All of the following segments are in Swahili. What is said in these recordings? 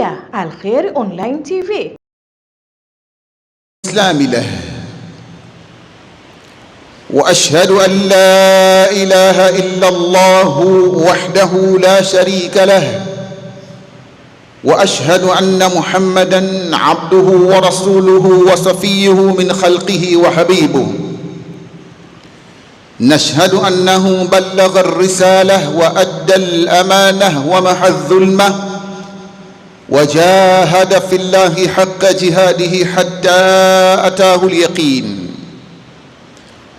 kupitia Al-Khair Online TV. Islami له وأشهد أن لا إله إلا الله وحده لا شريك له وأشهد أن محمدًا عبده ورسوله وصفيه من خلقه وحبيبه نشهد أنه بلغ الرسالة وأدى الأمانة ومحى الظلمة وجاهد في الله حق جهاده حتى أتاه اليقين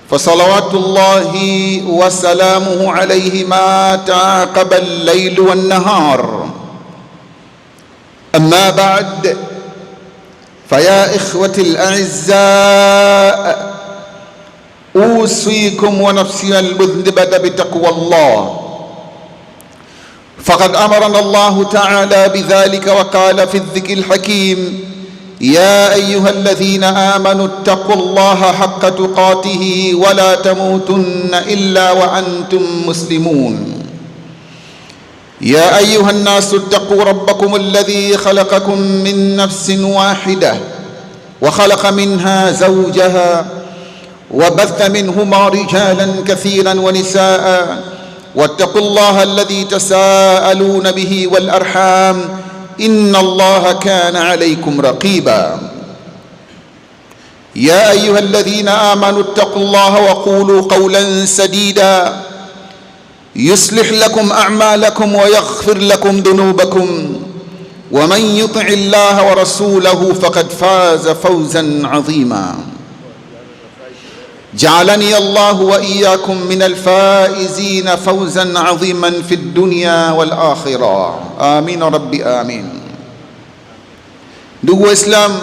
فصلوات الله وسلامه عليه ما تعاقب الليل والنهار. أما بعد، فيا إخوتي الأعزاء، أوصيكم ونفسي المذنبة بتقوى الله، فقد أمرنا الله تعالى بذلك وقال في الذكر الحكيم: يا أيها الذين آمنوا اتقوا الله حق تقاته ولا تموتن إلا وأنتم مسلمون. يا أيها الناس اتقوا ربكم الذي خلقكم من نفس واحدة وخلق منها زوجها وبث منهما رجالا كثيرا ونساء واتقوا الله الذي تساءلون به والأرحام إن الله كان عليكم رقيبا. يا أيها الذين آمنوا اتقوا الله وقولوا قولا سديدا يصلح لكم أعمالكم ويغفر لكم ذنوبكم ومن يطع الله ورسوله فقد فاز فوزا عظيما. جعلني الله وإياكم من الفائزين فوزا عظيما في الدنيا والآخرة. آمين ربي آمين. Ndugu Waislamu,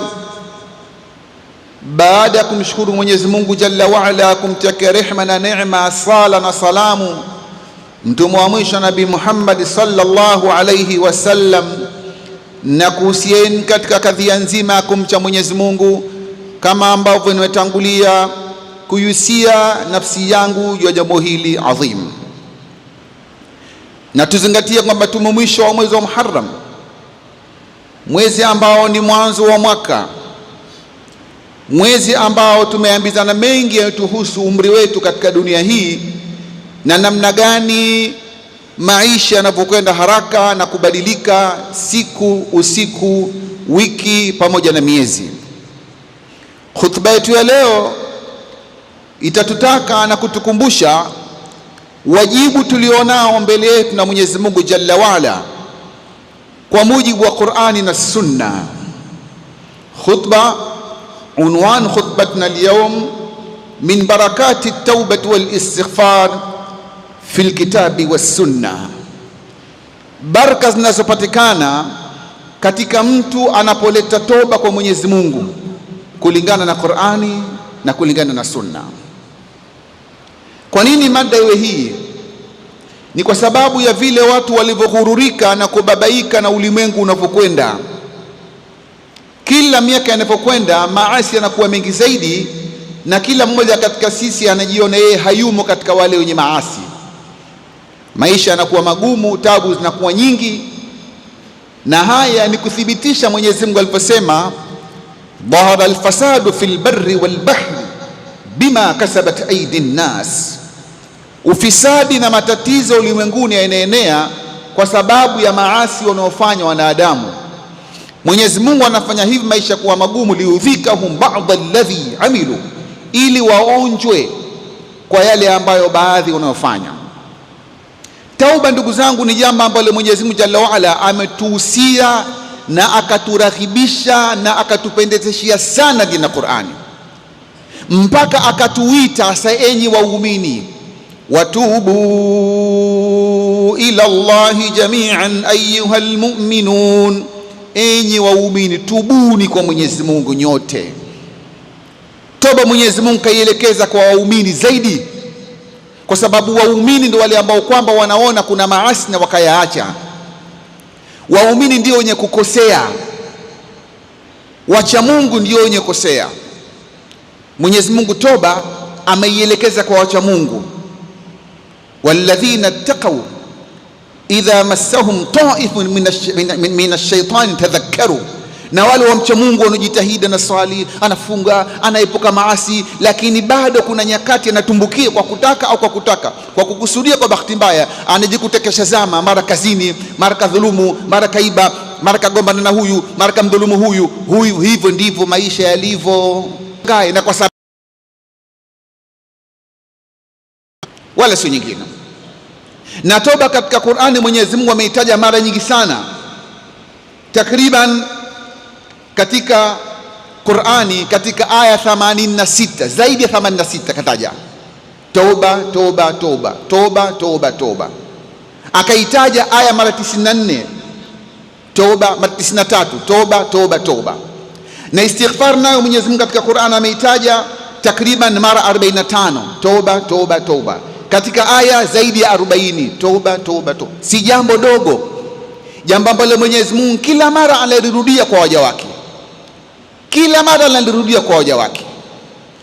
baada ya kumshukuru Mwenyezi Mungu Jalla waala, kumtakia rehma na neema, sala na salamu mtume wa mwisho Nabii Muhammad sallallahu alayhi wasallam, na kuhusieni katika kadhia nzima ya kumcha Mwenyezi Mungu, kama ambavyo nimetangulia kuyusia nafsi yangu juu ya jambo hili adhim. Na tuzingatie kwamba tumo mwisho wa mwezi wa Muharram, mwezi ambao ni mwanzo wa mwaka, mwezi ambao tumeambizana mengi yanayotuhusu umri wetu katika dunia hii na namna gani maisha yanavyokwenda haraka na kubadilika siku, usiku, wiki pamoja na miezi. Khutba yetu ya leo itatutaka na kutukumbusha wajibu tulionao mbele yetu na Mwenyezi Mungu Jalla waala kwa mujibu wa Qur'ani na Sunna. Khutba, unwan khutbatna al-yawm min barakati at-tawbah wal-istighfar fi al-kitabi was-sunnah, baraka zinazopatikana katika mtu anapoleta toba kwa Mwenyezi Mungu kulingana na Qur'ani na kulingana na Sunna. Kwa nini mada iwe hii? Ni kwa sababu ya vile watu walivyoghururika na kubabaika na ulimwengu unavyokwenda. Kila miaka inapokwenda, maasi yanakuwa mengi zaidi, na kila mmoja katika sisi anajiona yeye hayumo katika wale wenye maasi. Maisha yanakuwa magumu, tabu zinakuwa nyingi, na haya ni kuthibitisha Mwenyezi Mungu aliposema: dhahara alfasadu fil barri wal bahri bima kasabat aidi nnas. Ufisadi na matatizo ulimwenguni yanaenea kwa sababu ya maasi wanaofanya wanadamu. Mwenyezi Mungu anafanya hivi maisha kuwa magumu, liudhikahum ba'd alladhi amilu, ili waonjwe kwa yale ambayo baadhi wanayofanya. Tauba, ndugu zangu, ni jambo ambalo Mwenyezi Mungu Jalla waala ametuhusia na akaturahibisha na akatupendezeshia sana dini ya Qur'ani, mpaka akatuita sa, enyi waumini, watubu ila Allahi jami'an ayyuhal mu'minun, enyi waumini tubuni kwa Mwenyezi Mungu nyote. Toba Mwenyezi Mungu kaielekeza kwa waumini zaidi, kwa sababu waumini ndio wale ambao kwamba wanaona kuna maasi na wakayaacha. Waumini ndio wenye kukosea, wacha Mungu ndio wenye kukosea. Mwenyezi Mungu toba ameielekeza kwa wacha Mungu, walladhina ittaqaw idha massahum ta'ifun min ash-shaytan tadhakkaru, na wale wamcha Mungu wanajitahidi na swali, anafunga, anaepuka maasi, lakini bado kuna nyakati anatumbukia kwa kutaka au kwa kukusudia, kwa bahati mbaya anajikutekesha zama, mara kazini, mara kadhulumu, mara kaiba, mara kagombana na huyu, mara kamdhulumu huyu. Hivyo ndivyo maisha yalivyo, na kwa sababu wala sio nyingine. Na toba katika Qur'ani Mwenyezi Mungu ameitaja mara nyingi sana, takriban katika Qur'ani katika aya 86, zaidi ya 86 kataja toba toba toba toba toba toba. Akaitaja aya mara 94 toba, mara 93 toba toba toba. Na istighfar nayo Mwenyezi Mungu katika Qur'ani ameitaja takriban mara 45 toba toba toba, katika aya zaidi ya 40 toba toba toba. Si jambo dogo, jambo ambalo Mwenyezi Mungu kila mara analirudia kwa waja wake, kila mara analirudia kwa waja wake.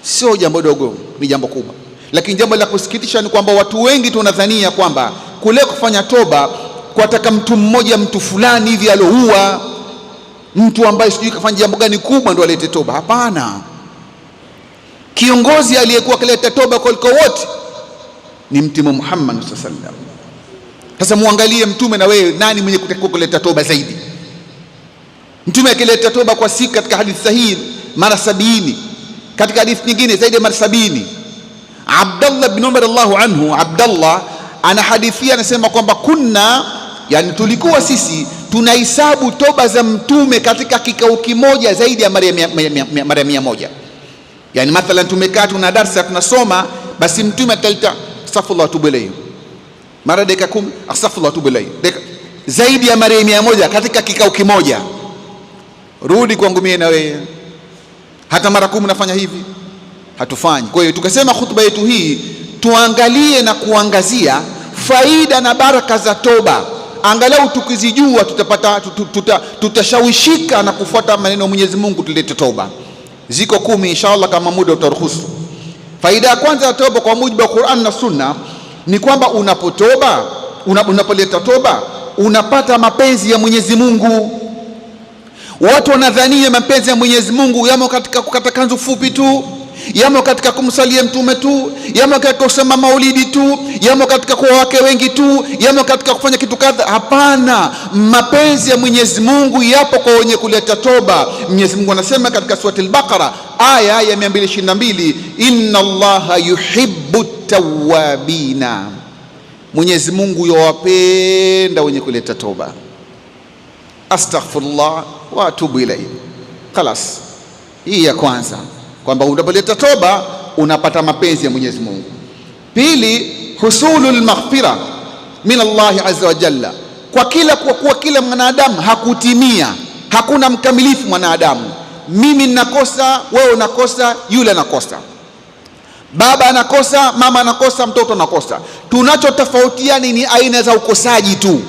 Sio jambo dogo, ni jambo kubwa. Lakini jambo la kusikitisha ni kwamba watu wengi tunadhania kwamba kule kufanya toba kuataka mtu mmoja, mtu fulani hivi aloua mtu ambaye sijui kafanya jambo gani kubwa ndo alete toba. Hapana, kiongozi aliyekuwa kaleta toba kuliko wote ni Mtume Muhammad sallallahu alaihi wasallam. Sasa muangalie mtume na wewe, nani mwenye kutakiwa kuleta toba zaidi? Mtume akileta toba kwa siku katika hadithi sahihi mara 70, katika hadithi nyingine zaidi ya mara 70. Abdullah bin Umar Allahu anhu, Abdullah anahadithia, anasema kwamba yani tulikuwa sisi tunahesabu toba za mtume katika kikao kimoja zaidi ya mara 100. Yani mathalan tumekaa tuna darasa tunasoma, basi mtume ataleta astaghfirullah wa atubu ilayhi, mara dakika 10 astaghfirullah wa atubu ilayhi, zaidi ya mara 100 katika kikao kimoja. Rudi kwangu mimi na wewe, hata mara 10 nafanya hivi? Hatufanyi. Kwa hiyo tukasema khutba yetu hii tuangalie na kuangazia faida na baraka za toba. Angalau tukizijua tutashawishika na kufuata maneno ya Mwenyezi Mungu, tulete toba. Ziko 10 inshallah kama muda utaruhusu. Faida ya kwanza ya toba kwa mujibu wa Qur'an na Sunna ni kwamba unapoleta toba unapata mapenzi ya Mwenyezi Mungu. Watu wanadhania mapenzi ya Mwenyezi Mungu yamo katika kukata kanzu fupi tu, yamo katika kumsalia mtume tu, yamo katika kusema maulidi tu, yamo katika kuwa wake wengi tu, yamo katika kufanya kitu kadha. Hapana, mapenzi ya Mwenyezi Mungu yapo kwa wenye kuleta toba. Mwenyezi Mungu anasema katika surati al-Baqara aya ya 222, inna Allaha yuhibbu tawwabina, Mwenyezi Mungu yawapenda wenye kuleta toba. Astaghfirullah wa atubu ilayhi. Khalas, hii ya kwanza, kwamba unapoleta toba unapata mapenzi ya Mwenyezi Mungu. Pili, husulul maghfira min Allah azza wa jalla, kwa kuwa kila mwanadamu hakutimia, hakuna mkamilifu mwanadamu. Mimi ninakosa, wewe unakosa, yule anakosa, baba anakosa, mama anakosa, mtoto anakosa. Tunachotofautiana ni aina za ukosaji tu.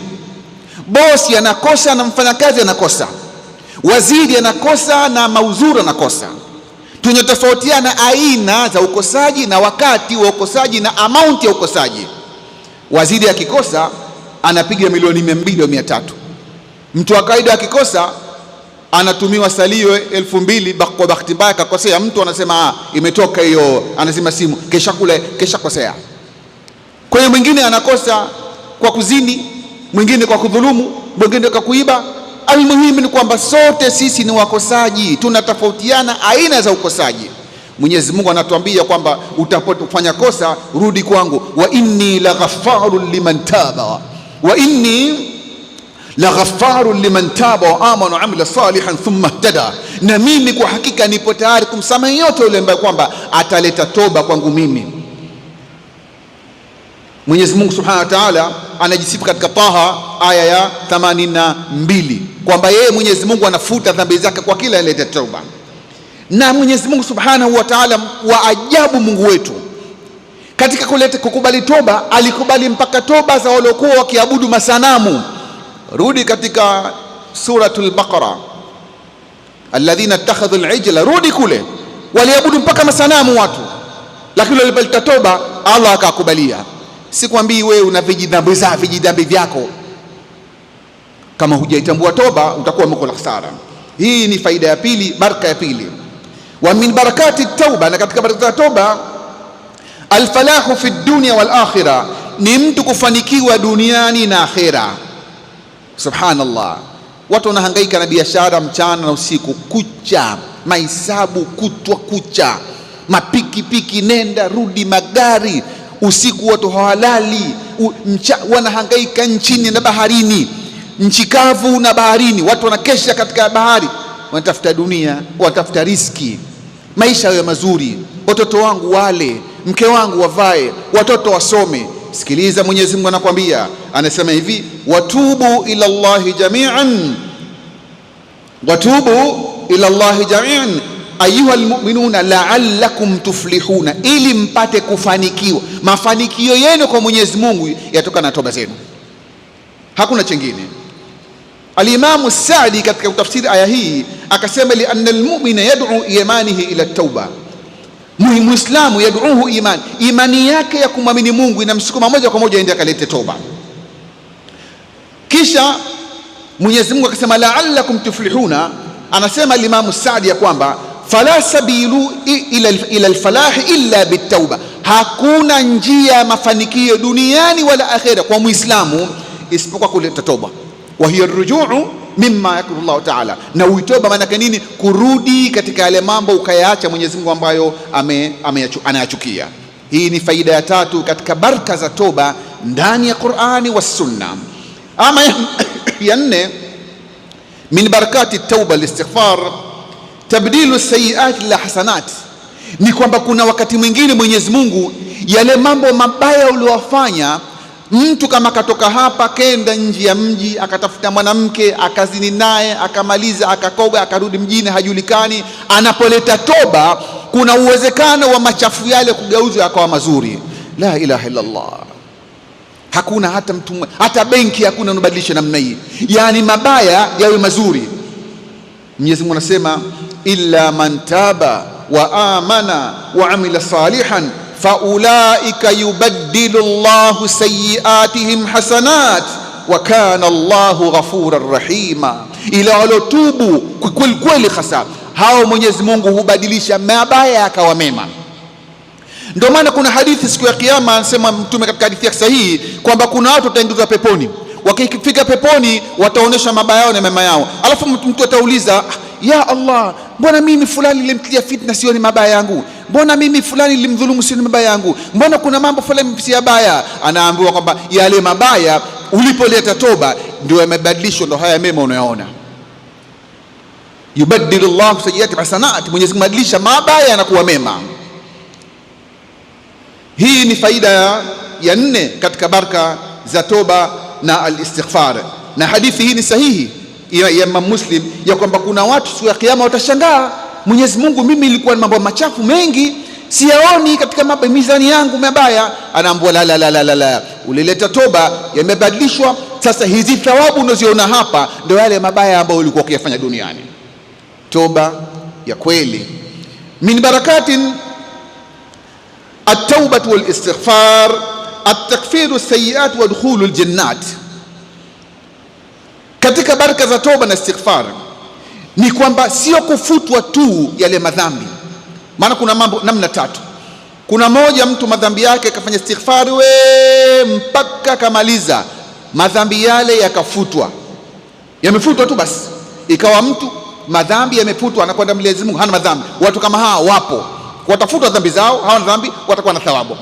Bosi anakosa na mfanyakazi anakosa, waziri anakosa na mauzuru anakosa. Tunatofautiana aina za ukosaji na wakati wa ukosaji na amount ya ukosaji. Waziri akikosa anapiga milioni 200 au 300. Mtu wa kawaida akikosa anatumiwa salio 2000. Kwa bahati mbaya kakosea mtu, anasema imetoka hiyo, anasema simu, kesha kosea. Kwa hiyo mwingine anakosa kwa kuzini, mwingine kwa kudhulumu, mwingine kwa kuiba. Almuhimu ni kwamba sote sisi ni wakosaji, tunatofautiana aina za ukosaji. Mwenyezi Mungu anatuambia kwamba utapofanya kosa rudi kwangu, wa inni laghaffarun liman taba, wa inni laghaffarun liman taba wa amana wa amila salihan thumma ihtada, na mimi kwa hakika nipo tayari kumsamehe yote yule ambaye kwamba ataleta toba kwangu mimi. Mwenyezi Mungu Subhanahu wa Ta'ala anajisifu katika Taha aya ya 82 kwamba yeye Mwenyezi Mungu anafuta dhambi zake kwa kila aliyeleta toba. Na Mwenyezi Mungu Subhanahu wa Ta'ala, wa ajabu Mungu wetu, katika kukubali toba alikubali mpaka toba za waliokuwa wakiabudu masanamu. Rudi katika suratul Baqara, alladhina ittakhadhu al-ijla, rudi kule, waliabudu mpaka masanamu watu, lakini walipoleta toba Allah akakubalia. Sikwambii wewe una vijidhambi vyako Kama hujaitambua toba, utakuwa umekula hasara. Hii ni faida ya pili, baraka ya pili. Wa min barakati tauba, na katika baraka za toba, alfalahu fi dunya wal akhirah, ni mtu kufanikiwa duniani na akhera. Subhanallah, watu wanahangaika na biashara mchana na usiku kucha, mahesabu kutwa kucha, mapikipiki nenda rudi, magari usiku, watu hawalali, wanahangaika nchini na baharini, nchi kavu na baharini, watu wanakesha katika bahari, wanatafuta dunia, wanatafuta riski, maisha yawe mazuri, watoto wangu wale, mke wangu wavae, watoto wasome. Sikiliza, Mwenyezi Mungu anakuambia, anasema hivi, watubu ila Allahi jami'an, watubu ila Allahi jami'an ayuha almu'minuna la'allakum tuflihuna, ili mpate kufanikiwa. Mafanikio yenu kwa Mwenyezi Mungu yatokana na toba zenu, hakuna chengine. Alimamu Saadi katika kutafsiri aya hii akasema, li anna almu'mina yad'u imanihi ila tauba, muislamu yad'uhu imani yake ya kumwamini Mungu inamsukuma moja kwa moja aende akalete toba. Kisha Mwenyezi Mungu akasema la'allakum tuflihuna, anasema Alimamu Saadi ya kwamba fala sabilu ila alfalahi illa bitauba, hakuna njia ya mafanikio duniani wala akhera kwa muislamu isipokuwa kuleta toba. Wa hiya rujuu mimma yakulu Allah ta'ala, na uitoba maana yake nini? Kurudi katika yale mambo ukayaacha Mwenyezi Mungu ambayo anayachukia. Hii ni faida ya tatu katika baraka za toba ndani ya Qur'ani wa Sunna. Ama ya nne, min barakati tauba al-istighfar tabdilu sayiat ila hasanat, ni kwamba kuna wakati mwingine Mwenyezi Mungu yale mambo mabaya uliyofanya, mtu kama katoka hapa kenda nje ya mji akatafuta mwanamke akazini naye akamaliza akakoga akarudi mjini hajulikani, anapoleta toba kuna uwezekano wa machafu yale kugeuzwa akawa mazuri. La ilaha illa Allah. Hakuna hata mtu, hata benki hakuna unabadilisha namna hii, yani mabaya yawe mazuri. Mwenyezi Mungu anasema illa man taba wa amana wa amila salihan faulaika yubaddilu Allahu sayiatihim hasanat wa kana Allahu ghafuran rahima, ila walotubu kweli kweli hasa hao Mwenyezi Mungu hubadilisha mabaya akawa mema. Ndio maana kuna hadithi siku ya Kiyama, anasema Mtume katika hadithi ya sahihi kwamba kuna watu wataingizwa peponi, wakifika peponi wataonesha mabaya yao na mema yao, alafu mtu atauliza, ya Allah, mbona mimi fulani nilimtilia fitna sio ni mabaya yangu? Mbona mimi fulani nilimdhulumu sio ni mabaya yangu? Mbona kuna mambo fulani si mabaya? Anaambiwa kwamba yale mabaya ulipoleta toba ndio yamebadilishwa, ndio haya mema unayoona. Yubaddilu Allahu sayyiati hasanat, Mwenyezi Mungu badilisha mabaya yanakuwa mema. Hii ni faida ya nne katika baraka za toba na al-istighfar, na hadithi hii ni sahihi ya Imam Muslim ya kwamba kuna watu siku ya Kiyama watashangaa, Mwenyezi Mungu, mimi nilikuwa na mambo machafu mengi siyaoni katika mizani yangu mabaya. Anaambiwa la, ulileta toba, yamebadilishwa. Sasa hizi thawabu unaziona hapa ndio yale mabaya ambayo ulikuwa ukiyafanya duniani. Toba ya kweli. Min barakatin at-taubah wal istighfar at-takfiru as-sayyi'at wa dukhulu al-jannat. Katika baraka za toba na istighfar ni kwamba sio kufutwa tu yale madhambi, maana kuna mambo namna tatu. Kuna moja, mtu madhambi yake akafanya istighfar mpaka kamaliza, madhambi yale yakafutwa, yamefutwa tu basi, ikawa mtu madhambi yamefutwa, anakwenda Mwenyezi Mungu hana madhambi. Watu kama hawa wapo, watafutwa dhambi zao, hawana dhambi, watakuwa na thawabu.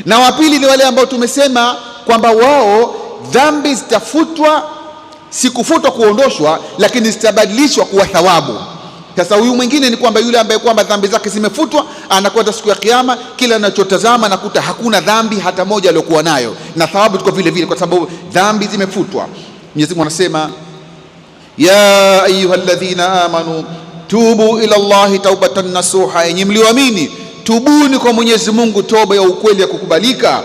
Na wa pili ni wale ambao tumesema kwamba wao dhambi zitafutwa, si kufutwa kuondoshwa, lakini zitabadilishwa kuwa thawabu. Sasa huyu mwingine ni kwamba yule ambaye kwamba dhambi zake zimefutwa, anakwenda siku ya Kiyama, kila anachotazama nakuta hakuna dhambi hata moja aliyokuwa nayo, na thawabu tuko vile vile kwa sababu dhambi zimefutwa. Mwenyezi Mungu anasema, ya ayyuhalladhina amanu tubu ila Allahi taubatan nasuha, yenye mlioamini tubuni kwa Mwenyezi Mungu toba ya ukweli ya kukubalika.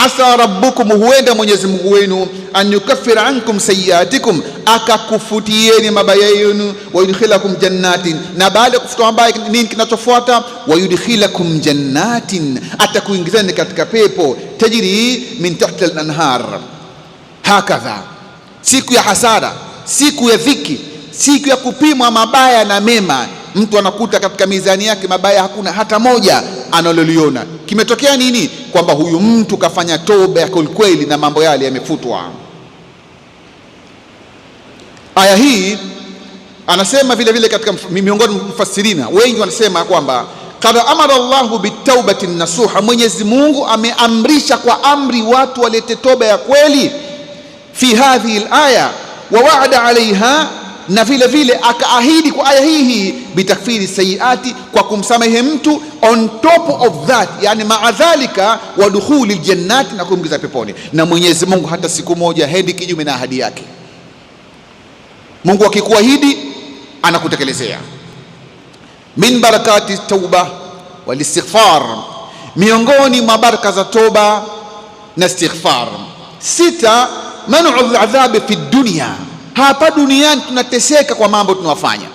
Asa rabbukum, huenda Mwenyezi Mungu wenu, an yukaffira ankum sayiatikum, akakufutieni mabaya yenu, wa yudkhilakum jannatin, na baada ya kufuta mabaya nini kinachofuata? Wa yudkhilakum jannatin, atakuingizeni katika pepo, tajri min tahti al-anhar. Hakadha siku ya hasara, siku ya dhiki, siku ya kupimwa mabaya na mema. Mtu anakuta katika mizani yake mabaya hakuna hata moja analoliona. Kimetokea nini? Kwamba huyu mtu kafanya toba ya kweli na mambo yale yamefutwa. Aya hii anasema vile vile katika miongoni mwa mufassirina wengi wanasema kwamba qad amara Allahu bitawbati nasuha, Mwenyezi Mungu ameamrisha kwa amri watu walete toba ya kweli. Fi hadhihi alaya wa wa'ada alaiha, na vile vile akaahidi kwa aya hii bitakfiri sayiati, kwa kumsamehe mtu on top of that, yani maadhalika wa dukhuli aljannati, na kuingiza peponi. Na Mwenyezi Mungu hata siku moja hendi kinyume na ahadi yake. Mungu akikuahidi anakutekelezea. Min barakati tauba wal istighfar, miongoni mwa baraka za toba na istighfar. 6, manu adhabi fi dunya, hapa duniani tunateseka kwa mambo tunawafanya.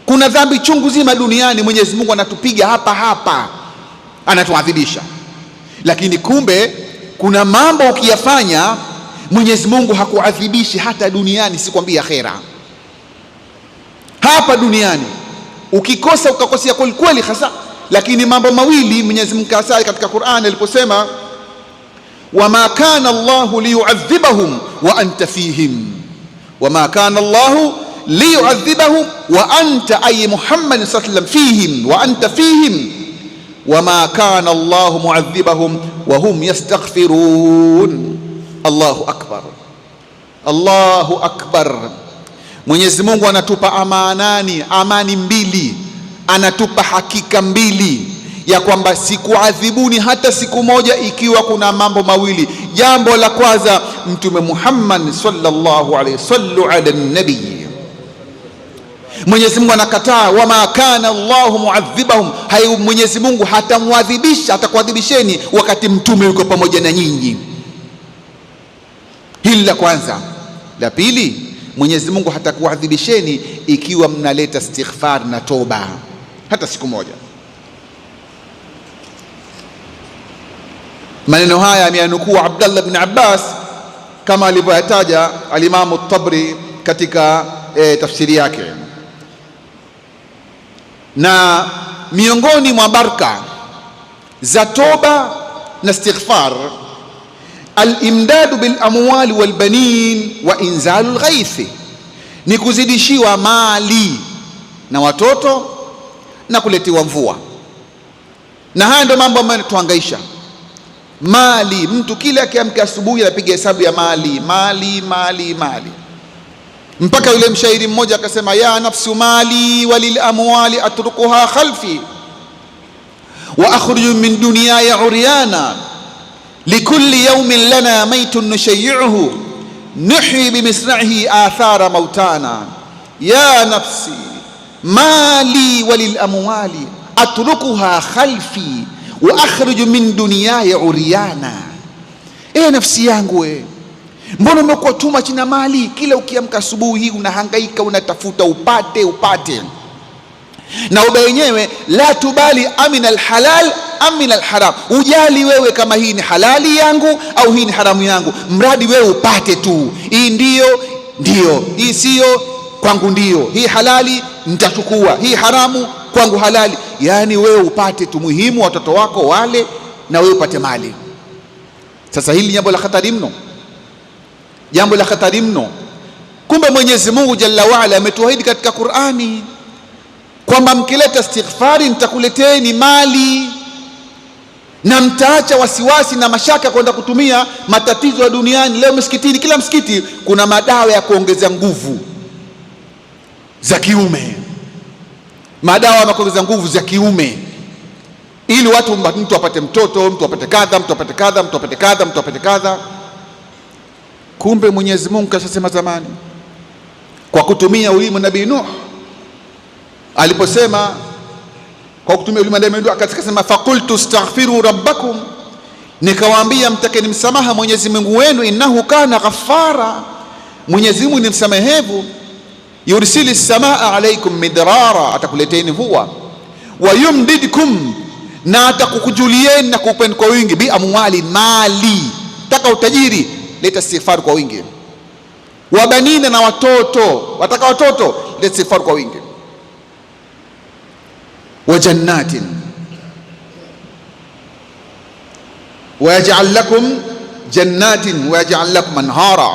Kuna dhambi chungu zima duniani, Mwenyezi Mungu anatupiga hapa hapa, anatuadhibisha. Lakini kumbe kuna mambo ukiyafanya Mwenyezi Mungu hakuadhibishi hata duniani, sikwambia akhera. Hapa duniani ukikosa ukakosea kweli kweli hasa. Lakini mambo mawili Mwenyezi Mungu kasai katika Qur'an aliposema, wama kana Allahu liyu'adhibahum wa anta fihim, wama kana Allahu liyu'adhibahum wa anta ay Muhammad sallallahu alayhi wasallam fihim wa anta fihim, wama kana Allahu mu'adhibahum wa hum yastaghfirun. Allahu akbar, Allahu akbar. Mwenyezi Mungu anatupa amani mbili, anatupa hakika mbili ya kwamba sikuadhibuni hata siku moja ikiwa kuna mambo mawili. Jambo la kwanza, Mtume Muhammad sallallahu alaihi wasallam ala nabii, Mwenyezi Mungu anakataa wama kana Allahu muadhibahum, hayo Mwenyezi Mungu hatamwadhibisha, atakuadhibisheni wakati mtume yuko pamoja na nyinyi. Hili la kwanza. La pili, Mwenyezi Mungu hatakuadhibisheni ikiwa mnaleta istighfar na toba hata siku moja. Maneno haya ameyanukuu Abdullah ibn Abbas kama alivyoyataja al-Imam at-Tabari katika tafsiri yake. Na miongoni mwa baraka za toba na istighfar, al-imdadu bil amwali wal banin wa inzalul ghaithi, ni kuzidishiwa mali na watoto na kuletiwa mvua. Na haya ndio mambo ambayo yanatuhangaisha. Mali, mtu kila akiamka asubuhi anapiga hesabu ya mali, mpaka yule mshairi mmoja akasema, ya nafsu mali walil amwali atrukuha khalfi wa akhruju min dunyaya uryana likulli yawmin lana maytun nushayyi'uhu nuhyi bimisra'ihi athara mautana. Ya nafsi mali walil amwali atrukuha khalfi wa akhruju min dunyaya uryana. Nafsi yangu mbona umekuwa tuma china mali? Kila ukiamka asubuhi unahangaika, unatafuta upate na ube wenyewe la tubali amina alhalal amina alharam, ujali wewe kama hii ni halali yangu au hii ni haramu yangu, mradi wewe upate tu. Hii ndio, hii sio kwangu, ndio hii halali nitachukua, hii haramu kwangu halali. Yani wewe upate tu, muhimu watoto wako wale na wewe upate mali. Sasa hili jambo la hatari mno, Kumbe Mwenyezi Mungu Jalla waala ametuahidi katika Qur'ani kwamba mkileta istighfari nitakuleteni mali na mtaacha wasiwasi na mashaka kwenda kutumia matatizo ya duniani. Leo msikitini, kila msikiti kuna madawa ya kuongeza nguvu za kiume, madawa ya kuongeza nguvu za kiume ili mtu apate mtoto, mtu apate kadha, mtu apate kadha, mtu apate kadha, mtu apate kadha. Kumbe Mwenyezi Mungu kashasema zamani kwa kutumia ulimi Nabii Nuh aliposema, kwa kutumia ulimi Nabii Nuh akasema, faqultu astaghfiru rabbakum, nikawaambia mtakeni msamaha Mwenyezi Mungu wenu, innahu kana ghaffara, Mwenyezi Mungu ni msamehevu, yursili samaa alaikum midrara, atakuleteni mvua, wa yumdidkum, na atakukujulieni na kupeni kwa wingi, bi amwali, mali. Taka utajiri, leta istighfar kwa wingi. wabanina, na watoto. Wataka watoto, leta istighfar kwa wingi. Wa jannatin wa yaj'al lakum jannatin wa yaj'al lakum anhara.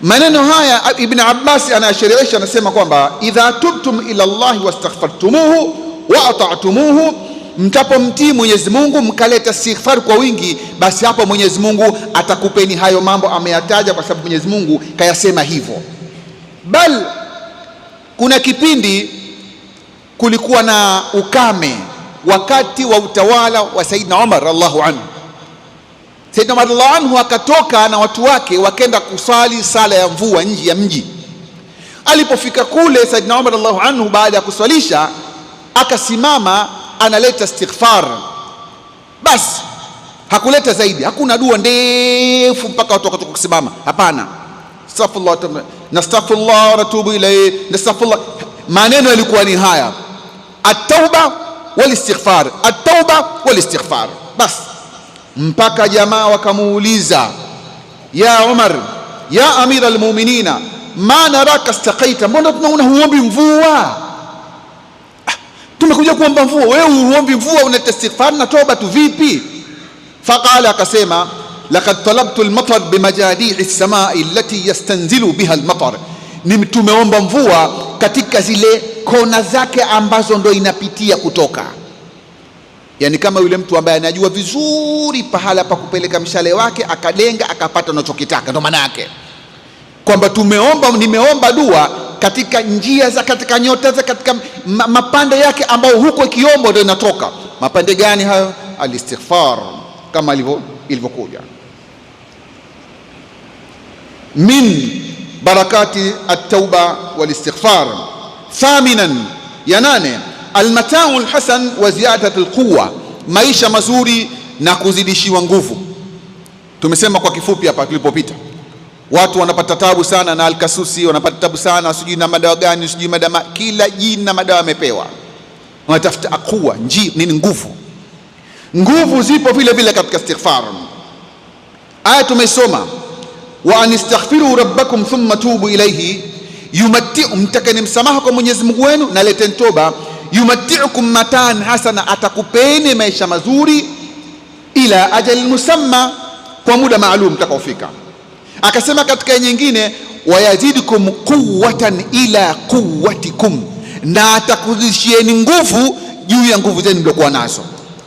Maneno haya Ibn Abbas anasherehesha, anasema kwamba idha tubtum ila Allah wastaghfartumuhu wa ata'tumuhu, mtapomtii Mwenyezi Mungu mkaleta istighfar kwa wingi, basi hapo Mwenyezi Mungu atakupeni hayo mambo ameyataja, kwa sababu Mwenyezi Mungu kayasema hivyo. Bal kuna kipindi kulikuwa na ukame wakati wa utawala wa Saidina Umar radhiallahu anhu. Saidina Umar radhiallahu anhu akatoka na watu wake wakenda kusali sala ya mvua nje ya mji. Alipofika kule, Saidina Umar radhiallahu anhu baada ya kuswalisha akasimama analeta istighfar. Basi hakuleta zaidi, hakuna dua ndefu mpaka watu wakatoka kusimama, hapana. Astaghfirullah, nastaghfirullah wa natubu ilayhi, nastaghfirullah. Maneno yalikuwa ni haya, at-tauba wal istighfar, at-tauba wal istighfar. Basi mpaka jamaa wakamuuliza, ya Umar, ya amira almu'minina, ma naraka istaqaita, mbona tunaona huombi mvua? Tumekuja kuomba mvua, wewe huombi mvua, unaleta istighfar na toba tu vipi? Faqala, akasema, laqad talabtu almatar bimajadi'i as-samai allati yastanzilu biha almatar, ni tumeomba mvua katika zile kona zake ambazo ndo inapitia kutoka. Yani kama yule mtu ambaye anajua vizuri pahala pa kupeleka mshale wake, akalenga akapata unachokitaka, ndo maana yake kwamba nimeomba dua katika njia za, katika nyota za, katika mapande yake ambayo huko ikiomba ndio inatoka. Mapande gani hayo? Al-istighfar, kama ilivyokuja min barakati at-tauba wal-istighfar. Thaminan, ya nane, al-mata'u al-hasan wa ziyadatu al-quwwa, maisha mazuri na kuzidishiwa nguvu. Tumesema kwa kifupi hapa tulipopita, watu wanapata tabu sana na alkasusi, wanapata tabu sana sijui na madawa gani, sijui madawa, kila jina madawa yamepewa, wanatafuta aqwa, nini, nguvu. Nguvu zipo vile vile katika istighfar. Aya tumesoma, wa anistaghfiru rabbakum thumma tubu ilayhi yumatti'u, mtakeni msamaha kwa Mwenyezi Mungu wenu na leteni toba. Yumatti'ukum mataan hasana, atakupeni maisha mazuri, ila ajal musamma, kwa muda maalum mtakaofika. Akasema katika nyingine, wayazidukum quwwatan ila quwwatikum, na atakuzidishieni nguvu juu ya nguvu zenu mliokuwa nazo.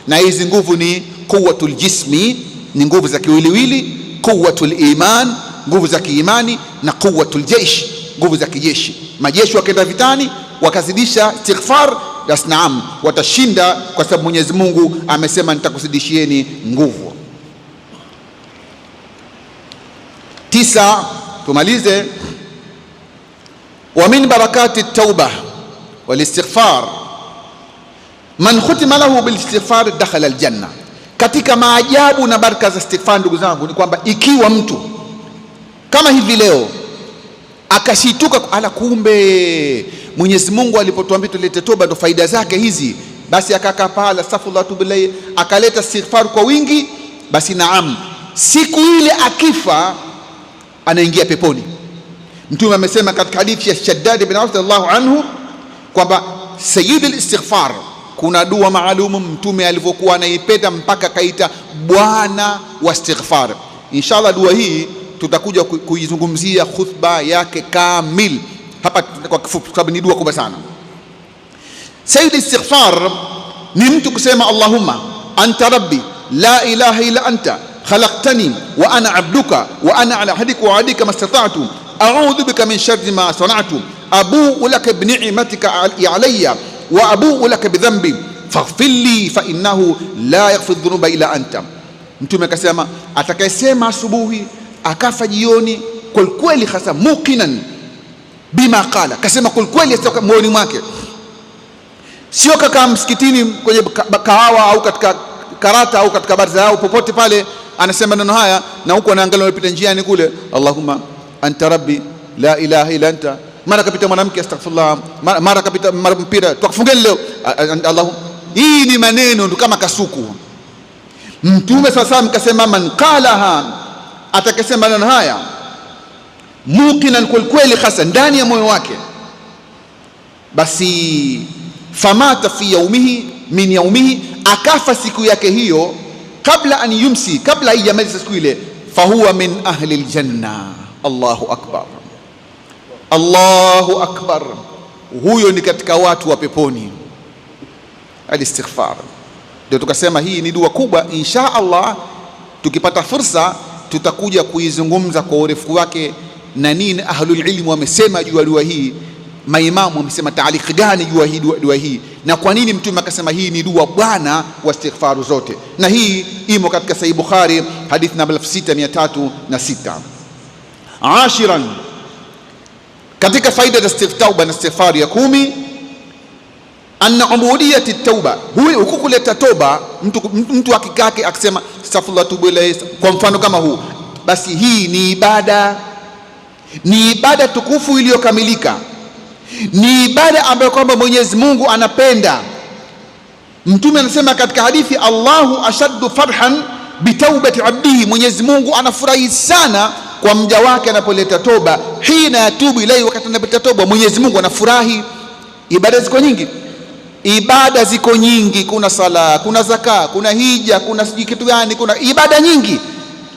Na hizi nguvu ni quwwatul jismi, ni nguvu za kiwiliwili, quwwatul iman, nguvu za kiimani, na quwwatul jaish, nguvu za kijeshi. Majeshi wakaenda vitani wakazidisha istighfar, basi naam, watashinda, kwa sababu Mwenyezi Mungu amesema nitakuzidishieni nguvu. 9, tumalize, wa min barakati at-tauba wal istighfar man khutima lahu bil istighfar dakhala al janna. Katika maajabu na baraka za istighfar, ndugu zangu, ni kwamba ikiwa mtu kama hivi leo akashituka, ala, kumbe Mwenyezi Mungu alipotuambia tulete toba ndo faida zake hizi, basi akakaa pala astaghfirullah tu billahi, akaleta istighfar kwa wingi, basi naam, siku ile akifa anaingia peponi. Mtume amesema katika hadithi ya Shaddad ibn Aus radhiallahu anhu kwamba sayyidul istighfar, kuna dua maalumu Mtume alivyokuwa anaipenda mpaka kaita bwana wa istighfar. Inshallah dua hii tutakuja kuizungumzia khutba yake kamil hapa kwa kifupi, kwa sababu ni dua kubwa sana. Sayyidul istighfar ni mtu kusema Allahumma anta rabbi la ilaha illa anta khalaqtani wa ana abduka wa ana ala ahdika wa wa'dika mastata'tu a'udhu bika min sharri ma sana'tu abu'u laka bi ni'matika alayya wa abu'u laka bi dhanbi faghfir li fa innahu la yaghfiru dhunuba illa anta. Mtume akasema atakayesema asubuhi akafa jioni, kwa kweli hasa muqinan bima qala, kasema kwa kweli moyoni mwake, sio kaka msikitini kwenye kahawa au katika karata au katika barza yao popote pale anasema neno haya, na huko anaangalia anapita njiani kule, Allahumma anta rabbi la ilaha illa anta, mara kapita mwanamke astaghfirullah, mara kapita mpira, tukafungeni leo Allahu. Hii ni maneno ndo kama kasuku. Mtume sasa mkasema man qalaha, atakasema neno haya muqinan kweli hasa ndani ya moyo wake, basi famata fi yaumihi min yaumihi, akafa siku yake hiyo, kabla an yumsi, kabla haijamaliza siku ile, fahuwa min ahli aljanna. Allahu akbar, Allahu akbar, huyo ni katika watu wa peponi. Alistighfar, ndio tukasema hii ni dua kubwa. Insha Allah tukipata fursa tutakuja kuizungumza kwa urefu wake, na nini ahlul ilmu wamesema juu ya dua hii, maimamu wamesema taaliki gani juu ya hii dua hii, na kwa nini mtume akasema hii ni dua bwana wa istighfaru zote. Na hii imo katika Sahih Bukhari, hadith namba 6306. Ashiran, katika faida za tauba na istighfar ya 10, anna ubudiyati tauba, huyu kuleta toba, mtu akikake akisema astaghfirullah tubu ilayhi, kwa mfano kama huu, basi hii ni ibada, ni ibada tukufu iliyokamilika, ni ibada ambayo kwamba Mwenyezi Mungu anapenda. Mtume anasema katika hadithi, Allahu ashaddu farhan bitaubati abdihi, Mwenyezi Mungu anafurahi sana kwa mja wake anapoleta toba. Hina yatubu ilayhi, wakati anapoleta toba Mwenyezi Mungu anafurahi. Ibada ziko nyingi, ibada ziko nyingi, kuna sala, kuna zaka, kuna hija, kuna sijui kitu gani, kuna ibada nyingi,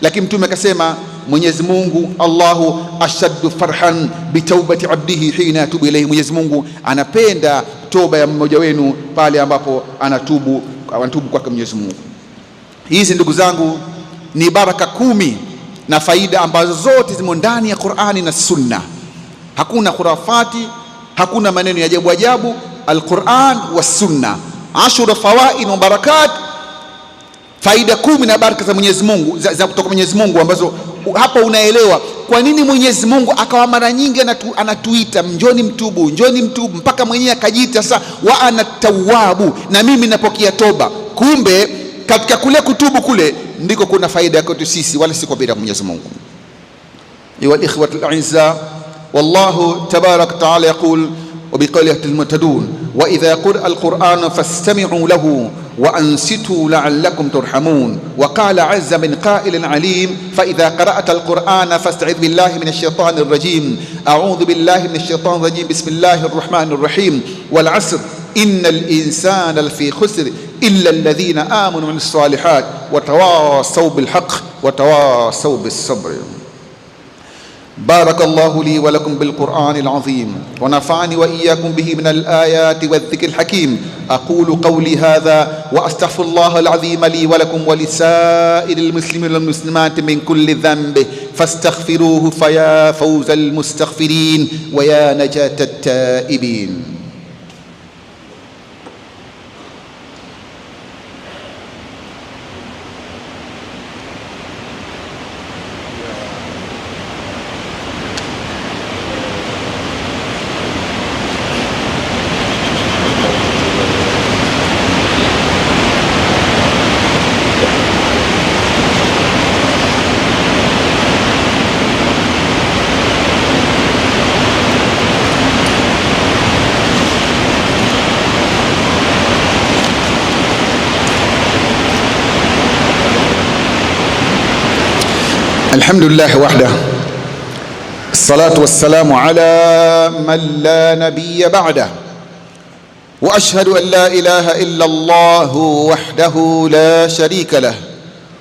lakini mtume akasema Mwenyezi Mungu, Allahu ashaddu farhan bitaubati abdihi hina yatubu ilayhi, Mwenyezi Mungu anapenda toba ya mmoja wenu pale ambapo anatubu kwake Mwenyezi Mungu. Hizi ndugu zangu ni baraka 10 na faida ambazo zote zimo ndani ya Qur'ani na Sunna. Hakuna khurafati, hakuna maneno ya ajabu ajabu. Al-Qur'an wa Sunna, ashura fawaid wa barakat, faida 10 na baraka za Mwenyezi Mungu, za kutoka Mwenyezi Mungu, ambazo hapa unaelewa kwa nini Mwenyezi Mungu akawa mara nyingi anatuita njoni mtubu, njoni mtubu, mpaka mwenyewe akajiita sasa wa ana tawwabu, na mimi napokea toba. Kumbe katika kule kutubu kule ndiko kuna faida yake sisi, wala si kwa bila Mwenyezi Mungu. Ayu al-ikhwatu al-a'izza, wallahu tabarak ta'ala yaqul وبقوله المعتدون وإذا قرأ القرآن فاستمعوا له وأنصتوا لعلكم ترحمون. وقال عز من قائل عليم فإذا قرأت القرآن فاستعذ بالله من الشيطان الرجيم. أعوذ بالله من الشيطان الرجيم. بسم الله الرحمن الرحيم. والعصر إن الإنسان لفي خسر إلا الذين آمنوا من الصالحات وتواصوا بالحق وتواصوا بالصبر. بارك الله لي ولكم بالقرآن العظيم ونفعني وإياكم به من الآيات والذكر الحكيم. أقول قولي هذا وأستغفر الله العظيم لي ولكم ولسائر المسلمين والمسلمات من كل ذنب فاستغفروه فيا فوز المستغفرين ويا نجاة التائبين. الحمد لله وحده الصلاة والسلام على من لا نبي بعده وأشهد أن لا إله إلا الله وحده لا شريك له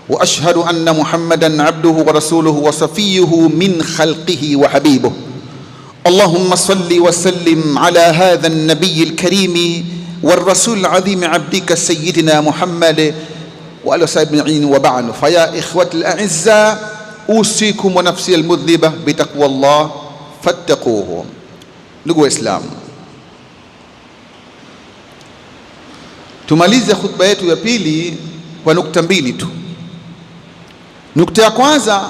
وأشهد أن محمدا عبده ورسوله وصفيه من خلقه وحبيبه. اللهم صل وسلم على هذا النبي الكريم والرسول العظيم عبدك سيدنا محمد وآله وصحبه أجمعين. وبعد، فيا إخوة الأعزاء usikum wa nafsi almudhniba bitaqwa Allah fattaquhu. Ndugu Waislamu, tumalize khutba yetu ya pili kwa nukta 2 tu. Nukta ya kwanza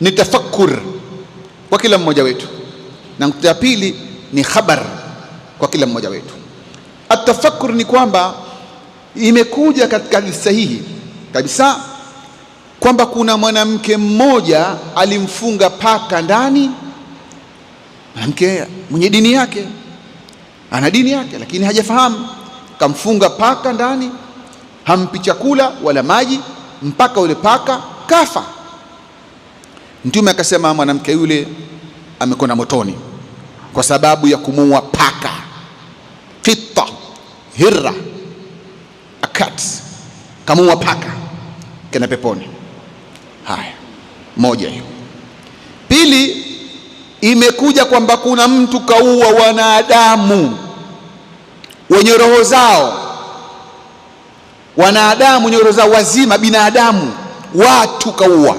ni tafakkur kwa kila mmoja wetu, na nukta ya pili ni khabar kwa kila mmoja wetu. Atafakkur ni kwamba imekuja katika hadithi sahihi kabisa kwamba kuna mwanamke mmoja alimfunga paka ndani. Mwanamke mwenye dini yake, ana dini yake, lakini hajafahamu, kamfunga paka ndani, hampi chakula wala maji mpaka ule paka kafa. Mtume akasema mwanamke yule amekwenda motoni kwa sababu ya kumuua paka, qitta, hirra, akat, kamuua paka, kena peponi. Haya, moja hiyo. Pili, imekuja kwamba kuna mtu kaua wanadamu wenye roho zao, wanadamu wenye roho zao, wazima, binadamu, watu kaua,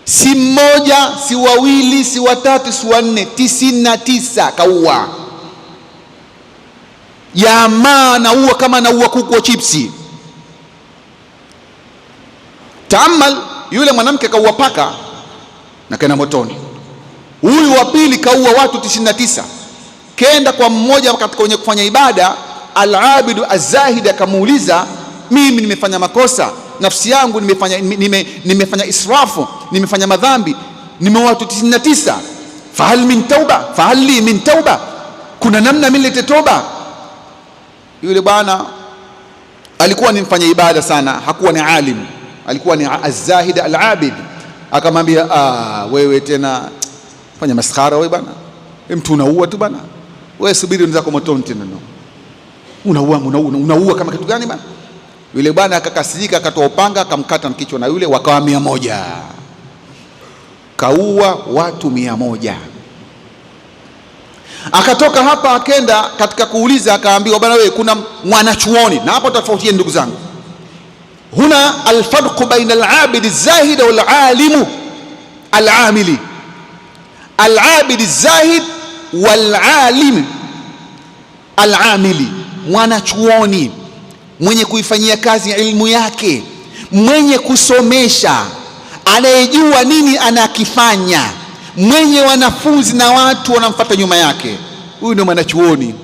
si mmoja, si wawili, si watatu, si wanne, 99 kaua. Jamaa naua kama naua kuku wa chipsi. Taamal, yule mwanamke kaua paka na kena motoni. Huyu wa pili kaua watu 99, kenda kwa mmoja katika wenye kufanya ibada, al-abidu az-zahid, akamuuliza, mimi nimefanya makosa, nafsi yangu nimefanya israfu, nimefanya madhambi, nimeua watu 99, fahal min tauba, fahal li min tauba, kuna namna mimi nilete toba? Yule bwana alikuwa ni mfanya ibada sana, hakuwa ni alim, alikuwa ni az-zahid al-abid. Akamwambia, wewe tena fanya maskhara wewe bana, mtu unaua tu bana, wewe subiri unzako motoni tena. Unaua kama kitu gani bana? Yule bwana akakasirika, akatoa upanga, akamkata kichwa na yule, wakawa 100. Kaua watu 100. Akatoka hapa akenda katika kuuliza, akaambiwa bana, wewe kuna mwanachuoni. Na hapo tofauti, ndugu zangu, huna alfarqu baina al-abid az-zahid wal alim al-amili. Al-abid az-zahid wal alim al-amili, mwanachuoni mwenye kuifanyia kazi ilmu yake, mwenye kusomesha, anayejua nini anakifanya, mwenye wanafunzi na watu wanamfuata nyuma yake. Huyu ndio mwanachuoni,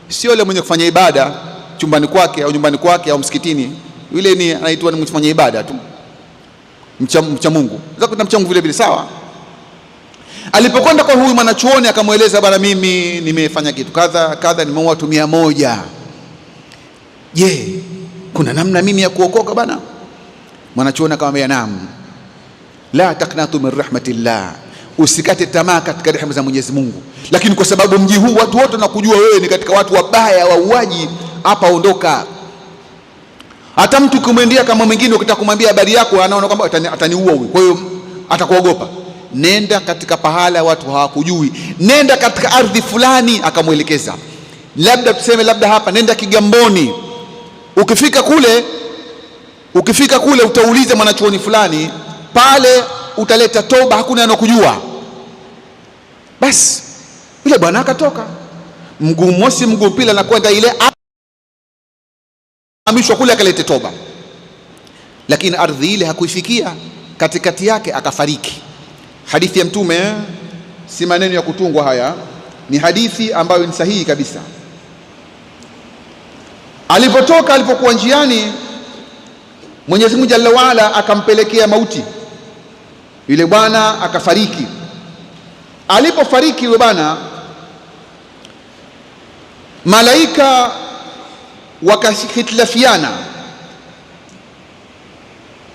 sio yule mwenye kufanya ibada chumbani kwake au nyumbani kwake au msikitini. Yule ni anaitwa ni mfanya ibada tu, mcha Mungu. Zako na mcha Mungu vile vile, sawa. Alipokwenda kwa huyu mwanachuoni, akamweleza, bana, mimi nimefanya kitu kadha kadha, nimeua watu 100. Je, kuna namna mimi ya kuokoka bana? Mwanachuoni akamwambia, naam, la taqnatu min rahmatillah, usikate tamaa katika rehema za Mwenyezi Mungu. Lakini kwa sababu mji huu watu wote nakujua wewe ni katika watu wabaya, wauaji, hapa ondoka. Hata mtu kumwendea kama mwingine, ukitaka kumwambia habari yako, anaona kwamba ataniua huyu, kwa hiyo atakuogopa. Nenda katika pahala watu hawakujui, nenda katika ardhi fulani, akamwelekeza. Labda tuseme, labda hapa, nenda Kigamboni. Ukifika kule utauliza mwanachuoni fulani pale, utaleta toba, hakuna anakujua. Basi yule bwana akatoka, mguu mosi mguu pili, anakwenda ile amishwa kule, akalete toba. Lakini ardhi ile hakuifikia, katikati yake akafariki. Hadithi ya Mtume, si maneno ya kutungwa haya, ni hadithi ambayo ni sahihi kabisa. Alipokuwa njiani, Mwenyezi Mungu Jalla waala akampelekea mauti, yule bwana akafariki. Alipofariki yule bwana, malaika wakahitilafiana,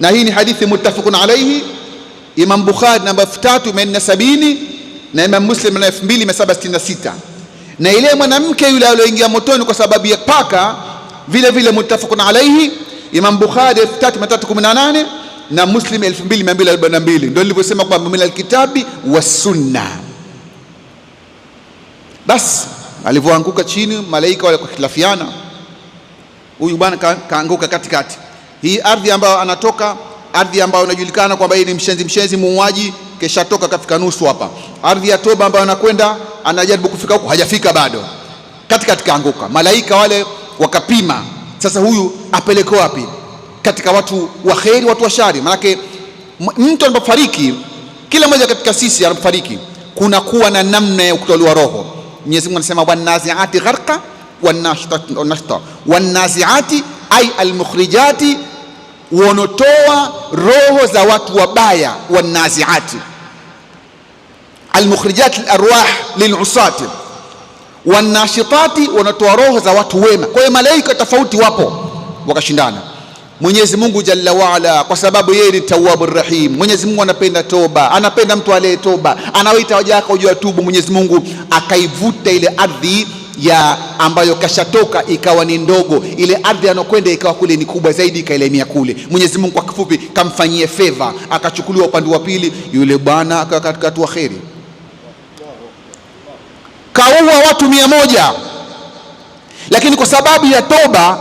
na hii ni hadithi muttafaqun alayhi. Imam Bukhari namba 3470 na Imam Muslim na 2766. Na ile mwanamke yule aliyoingia motoni kwa sababu ya paka, vile vile muttafaqun alayhi. Imam Bukhari 3318 na Muslim 2242. Ndio nilivyosema kwamba min alkitabi was sunna. Basi alivyoanguka chini, malaika wale kukhitilafiana, huyu bwana kaanguka katikati. Hii ardhi ambayo anatoka, ardhi ambayo inajulikana kwamba hii ni mshenzi muuaji, kesha toka kafika nusu hapa. Ardhi ya toba ambayo anakwenda, anajaribu kufika huko, hajafika bado, katikati kaanguka. Malaika wale wakapima, sasa huyu apeleke wapi? Katika watu wa kheri, watu wa shari. Maana mtu anapofariki, kila mmoja katika sisi anapofariki, kuna kuwa na namna ya kutolewa roho. Mwenyezi Mungu anasema, wanaziati gharqa wanashta, wanaziati ay almukhrijati, wanotoa roho za watu wabaya. Wanaziati almukhrijati alarwah lilusati, wanashitati, wanatoa roho za watu wema. Kwa hiyo malaika tofauti wapo, wakashindana. Mwenyezi Mungu Jalla waala, kwa sababu yeye ni Tawwabur Rahim. Mwenyezi Mungu anapenda toba, anapenda mtu aliye toba, anawaita waja wake ujue tubu. Mwenyezi Mungu akaivuta ile ardhi ya ambayo kashatoka ikawa ni ndogo, ile ardhi anakwenda ikawa kule ni kubwa zaidi, ikaelemea kule. Mwenyezi Mungu kwa kifupi kamfanyie favor, akachukuliwa upande wa pili, yule bwana akatua kheri, kaua watu 100, lakini kwa sababu ya toba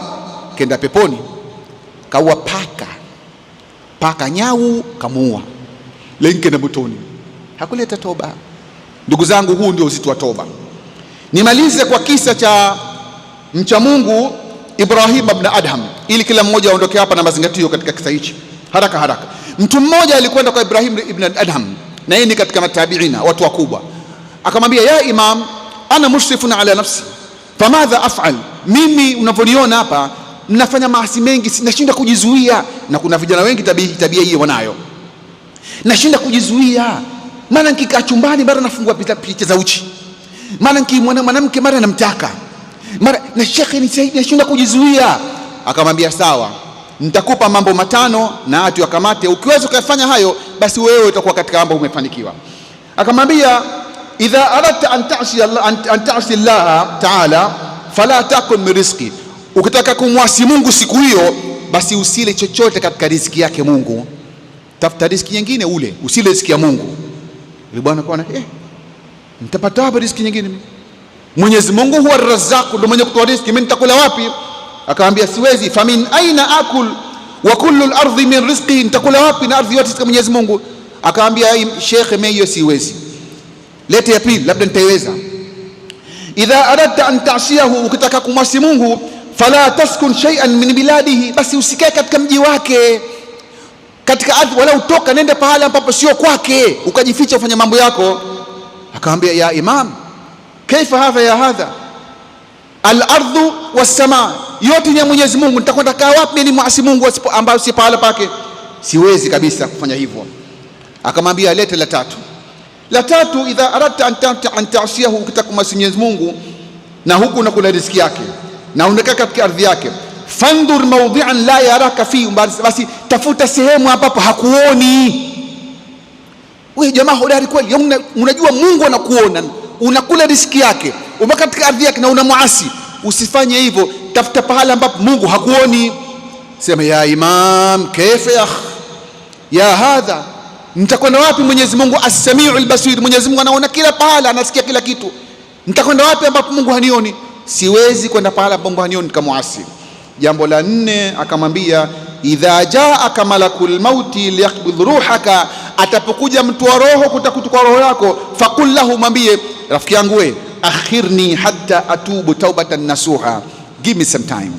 kenda peponi. Kaua paka nyau kamuua, lenke na motoni, hakuleta toba. Ndugu zangu, huu ndio uzito wa toba. Nimalize kwa kisa cha mcha Mungu Ibrahim ibn Adham, ili kila mmoja aondoke hapa na mazingatio katika kisa hichi haraka. Mtu mmoja alikwenda kwa Ibrahim ibn Adham, na yeye ni katika matabiina, watu wakubwa. Akamwambia, ya Imam, ana mushrifun ala nafsi famadha af'al, mimi unavyoniona hapa mnafanya maasi mengi, nashinda kujizuia. Na kuna vijana wengi tabia hiyo wanayo, nashinda kujizuia. Maana nikikaa chumbani mara nafungua picha za uchi, maana nikimwona mwanamke mara namtaka, mara na shekhe nisaidie, nashinda kujizuia. Akamwambia sawa, nitakupa mambo 5 na atu yakamate, ukiweza kufanya hayo basi wewe utakuwa katika mambo umefanikiwa. Akamwambia, idha aradta an ta'si Allah ta'ala fala takun min rizqi, ukitaka kumwasi Mungu siku hiyo basi usile chochote katika riziki yake Mungu, tafuta riziki nyingine ule, usile riziki ya Mungu. Yule bwana akaona nitapata wapi riziki nyingine? Mwenyezi Mungu huwa Razzaq, ndio mwenye kutoa riziki, mimi nitakula wapi? Akamwambia siwezi. Famin aina akul wa kullu al-ardhi min rizqi, nitakula wapi na ardhi yote kama Mwenyezi Mungu? Akamwambia Sheikh, mimi hiyo siwezi, lete ya pili labda nitaiweza. Idha aradta an ta'siyahu, ukitaka kumwasi Mungu, fala taskun shay'an min biladihi, basi usikae katika mji wake, katika ardhi, wala utoka nenda pahala ambapo sio kwake, ukajificha ufanye mambo yako. Akamwambia, ya Imam, kaifa hadha ya hadha, al-ardhu was-samaa, yote ni ya Mwenyezi Mungu, nitakwenda kaa wapi ni muasi Mungu ambao si pahala pake? Siwezi kabisa kufanya hivyo. Akamwambia, lete la tatu, idha aradta an ta'siyahu, ukitaka kumwasi Mwenyezi Mungu na huku unakula riziki yake na unakaa katika ardhi yake, fandhur mawdi'an la yaraka fi, basi tafuta sehemu ambapo hakuoni. Wewe jamaa hodari kweli, unajua Mungu anakuona, unakula riziki yake, umekaa katika ardhi yake na unamuasi. Usifanye hivyo, tafuta pahala ambapo Mungu hakuoni. Sema, ya Imam, kaifa ya hadha, nitakwenda wapi? Mwenyezi Mungu as-Sami'ul Basir, Mwenyezi Mungu anaona kila pahala, anasikia kila kitu. Nitakwenda wapi ambapo Mungu hanioni? Siwezi kwenda pahala ambapo Mungu hanioni nikamuasi. Jambo la 4 akamwambia, idha jaaka malakul mauti liyaqbidh ruhaka, atapokuja mtu wa roho kutakuchukua roho yako, faqul lahu, mwambie rafiki yangu we, akhirni hatta atubu taubatan nasuha, give me some time,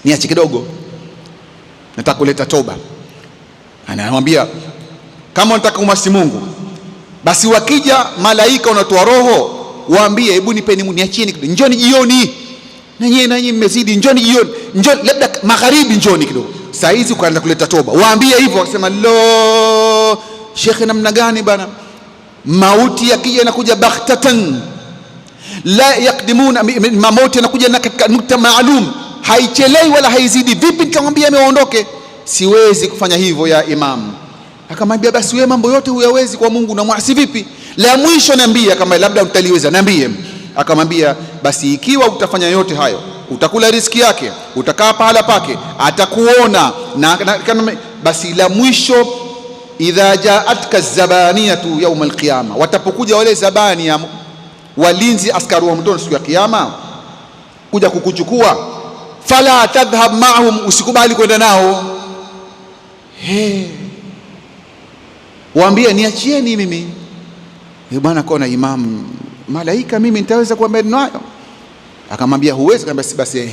niache kidogo, nataka kuleta toba. Anamwambia, kama unataka kumwasi Mungu, basi wakija malaika unatoa roho, waambie hebu nipeni, niachieni kidogo, njoni jioni, nanyi mmezidi, njoni jioni, njoni labda magharibi, njoni kidogo, saa hizi ukaanza kuleta toba. Waambie hivyo. Wakasema, lo, shekhe, namna gani bana? Mauti yakija inakuja baghtatan la yakdimuna, mauti yanakuja na katika nukta maalum, haichelewi wala haizidi. Vipi nikamwambia ameondoke? Siwezi kufanya hivyo ya Imam. Akamwambia, basi wewe mambo yote huyawezi kwa Mungu, na mwasi vipi? La mwisho niambie, kama labda utaliweza, niambie. Akamwambia, basi ikiwa utafanya yote hayo, utakula riziki yake, utakaa pahala pake, atakuona na basi la mwisho, idha jaatka zabaniyatu yawm alqiyama, watapokuja wale zabania, walinzi, askari wa motoni siku ya kiyama kuja kukuchukua, fala tadhhab ma'hum, usikubali kwenda nao. Waambie niachieni mimi. Bwana kona Imam, malaika mimi nitaweza kuambia nayo? Akamwambia huwezi. Akamwambia basi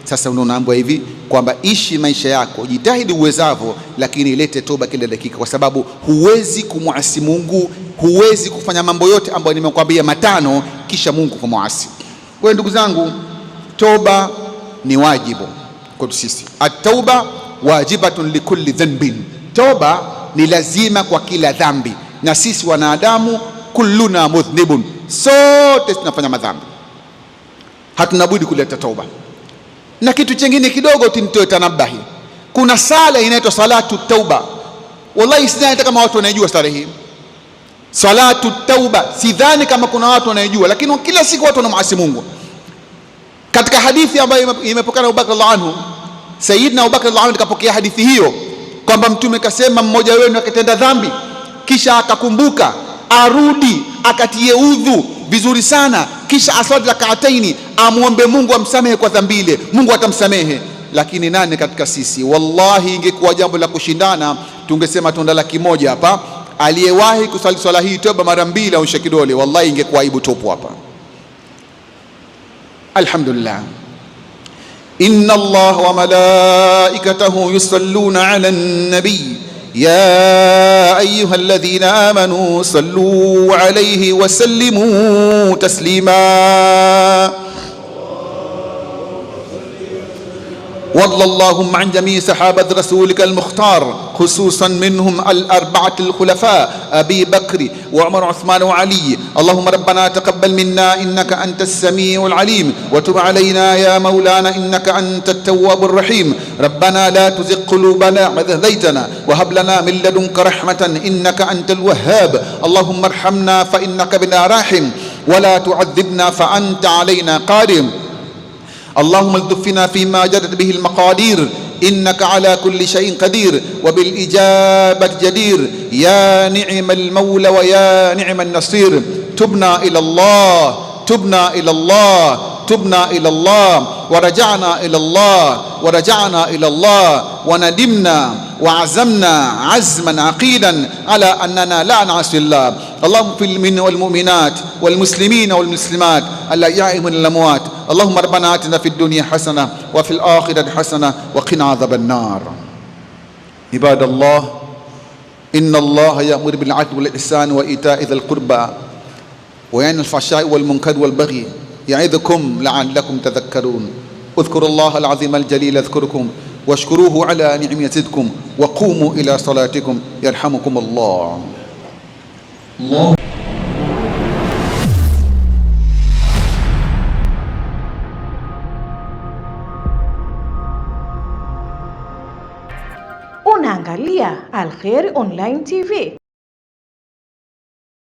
sasa unaambiwa hivi kwamba ishi maisha yako, jitahidi uwezavyo, lakini ilete toba kila dakika, kwa sababu huwezi kumwasi Mungu, huwezi kufanya mambo yote ambayo nimekwambia 5 kisha Mungu kumwasi. Kwa hiyo ndugu zangu, toba ni wajibu kwetu sisi. At-tauba wajibatun likulli dhanbin, toba ni lazima kwa kila dhambi, na sisi wanadamu kulluna mudhnibun, sote tunafanya madhambi, hatuna budi kuleta toba. Na kitu chengine kidogo tinitoe tanabahi, kuna sala inaitwa salatu tauba. Wallahi sidhani hata kama watu wanajua sala hii salatu tauba, sidhani kama kuna watu wanajua, lakini kila siku watu wanamuasi Mungu. Katika hadithi ambayo imepokea na Abubakar radhiallahu anhu, Sayyidina Abubakar radhiallahu anhu kapokea hadithi hiyo kwamba Mtume kasema, mmoja wenu akitenda dhambi kisha akakumbuka, arudi akatie udhu vizuri sana, kisha aswali rak'ataini, amuombe Mungu amsamehe kwa dhambi ile, Mungu atamsamehe. Lakini nani katika sisi, wallahi ingekuwa jambo la kushindana, tungesema tunda laki moja hapa, aliyewahi kusali swala hii toba mara mbili au kidole, wallahi ingekuwa aibu tupu hapa. Alhamdulillah. Inna Allah wa malaikatahu yusalluna ala nabi ya ayyuhalladhina amanu sallu alayhi wa sallimu taslima. وارض اللهم عن جميع صحابة رسولك المختار، خصوصا منهم الأربعة الخلفاء أبي بكر وعمر وعثمان وعلي. اللهم ربنا تقبل منا إنك أنت السميع العليم، وتب علينا يا مولانا إنك أنت التواب الرحيم. ربنا لا تزغ قلوبنا بعد إذ هديتنا وهب لنا من لدنك رحمة إنك أنت الوهاب. اللهم ارحمنا فإنك بنا راحم، ولا تعذبنا فأنت علينا قادر. اللهم الطفنا فيما جرت به المقادير إنك على كل شيء قدير وبالإجابة جدير. يا نعم المولى ويا نعم النصير. تبنا إلى الله، تبنا إلى الله، تبنا إلى الله، ورجعنا إلى الله، ورجعنا إلى الله، وندمنا وعزمنا عزما عقيدا على أننا لا نعصي الله. اللهم في المؤمنين والمؤمنات والمسلمين والمسلمات الأحياء من الأموات. اللهم ربنا آتنا في الدنيا حسنة وفي الآخرة حسنة وقنا عذاب النار. عباد الله، إن الله يأمر بالعدل والإحسان وإيتاء ذي القربى وينهى عن الفحشاء والمنكر والبغي يعظكم لعلكم تذكرون. اذكروا الله العظيم الجليل يذكركم واشكروه على نعمه يزدكم وقوموا إلى صلاتكم يرحمكم الله. Unaangalia Al Khair Online TV.